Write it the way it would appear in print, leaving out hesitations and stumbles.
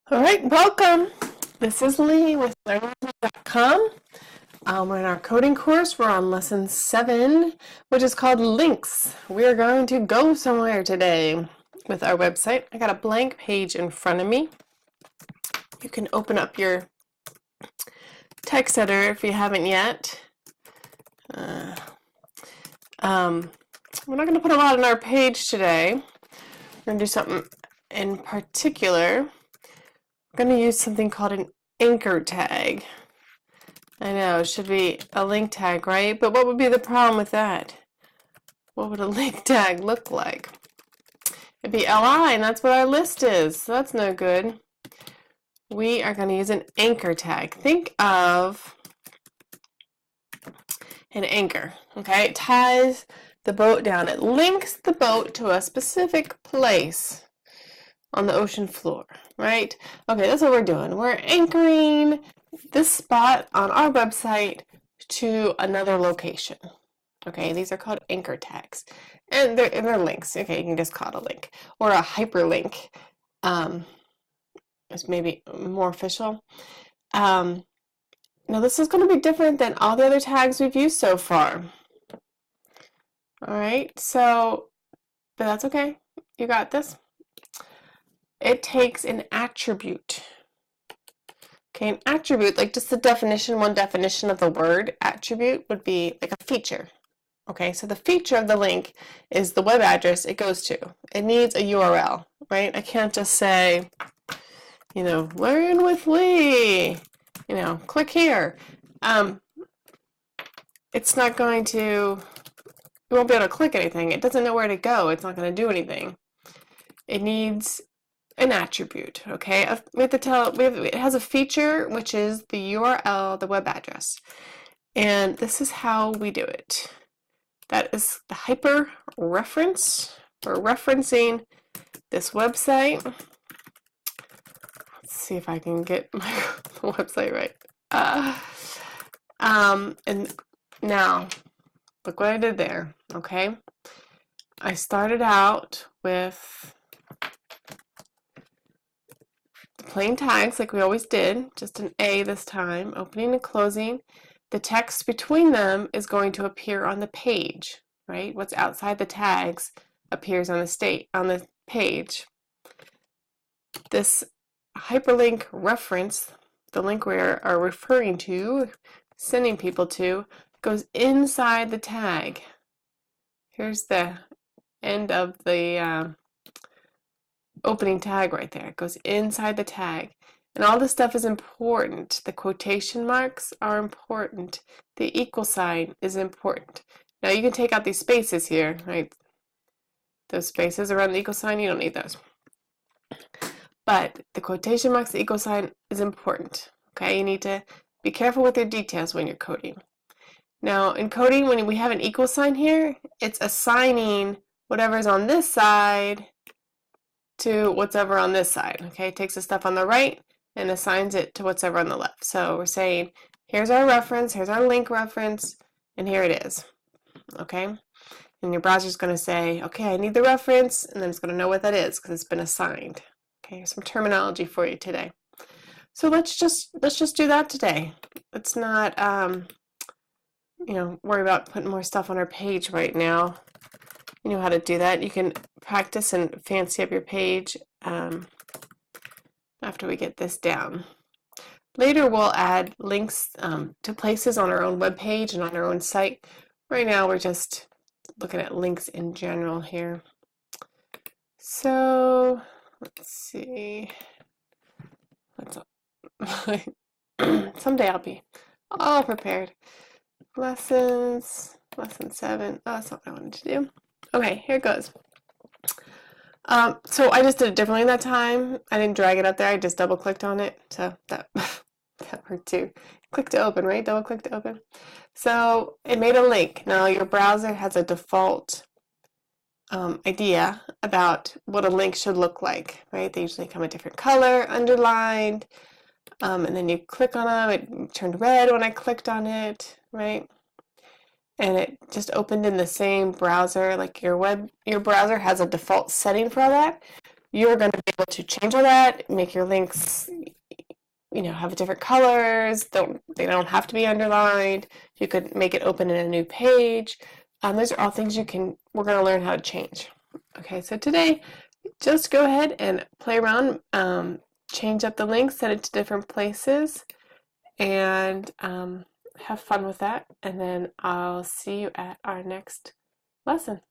All right, welcome. This is Lee with learningwithlee.com. We're in our coding course. We're on lesson 7, which is called links. We are going to go somewhere today with our website. I got a blank page in front of me. You can open up your text editor if you haven't yet. We're not going to put a lot on our page today. We're going to do something in particular. We're going to use something called an anchor tag. I know, it should be a link tag, right? But what would be the problem with that? What would a link tag look like? It'd be li, and that's what our list is, so that's no good. We are going to use an anchor tag. Think of an anchor, okay? It ties the boat down. It links the boat to a specific place on the ocean floor, right? Okay, that's what we're doing. We're anchoring this spot on our website to another location. Okay, these are called anchor tags, and they're links. Okay, you can just call it a link or a hyperlink. It's maybe more official. Now this is going to be different than all the other tags we've used so far. All right, but that's okay. You got this. It takes an attribute. Okay, an attribute, like just the definition, one definition of the word attribute would be like a feature. Okay, so the feature of the link is the web address it goes to. It needs a URL, right? I can't just say, learn with Lee, click here. It's not going to, you won't be able to click anything. It doesn't know where to go. It's not going to do anything. It needs an attribute, okay? We have to tell, it has a feature, which is the URL, the web address. And this is how we do it. That is the hyper reference. We're referencing this website. Let's see if I can get my website right. And now, look what I did there, okay? I started out with plain tags like we always did, just an A this time, opening and closing. The text between them is going to appear on the page, right? What's outside the tags appears on the page. This hyperlink reference, the link we are referring to, sending people to, goes inside the tag. Here's the end of the opening tag right there. It goes inside the tag. And all this stuff is important. The quotation marks are important. The equal sign is important. Now you can take out these spaces here, right? Those spaces around the equal sign, you don't need those. But the quotation marks, the equal sign is important. Okay, you need to be careful with your details when you're coding. Now in coding, when we have an equal sign here, it's assigning whatever's on this side to whatever on this side. Okay, it takes the stuff on the right and assigns it to whatever on the left. So we're saying, here's our reference, here's our link reference, and here it is. Okay, and your browser's going to say, okay, I need the reference, and then it's going to know what that is because it's been assigned. Okay, some terminology for you today. So let's just do that today. Let's not worry about putting more stuff on our page right now. You know how to do that. You can practice and fancy up your page after we get this down. Later we'll add links to places on our own web page and on our own site. Right now we're just looking at links in general here. So let's see. Someday I'll be all prepared. Lesson 7. Oh, that's not what I wanted to do. Okay, here it goes. So I just did it differently that time. I didn't drag it up there. I just double clicked on it. So that worked too. Click to open, right? Double click to open. So it made a link. Now your browser has a default idea about what a link should look like, right? They usually come a different color, underlined, and then you click on them. It turned red when I clicked on it, right? And it just opened in the same browser. Like your browser has a default setting for all that. you're going to be able to change all that, make your links, have different colors. They don't have to be underlined. You could make it open in a new page. Those are all things we're going to learn how to change. Okay, so today, just go ahead and play around, change up the links, set it to different places, and have fun with that. And then I'll see you at our next lesson.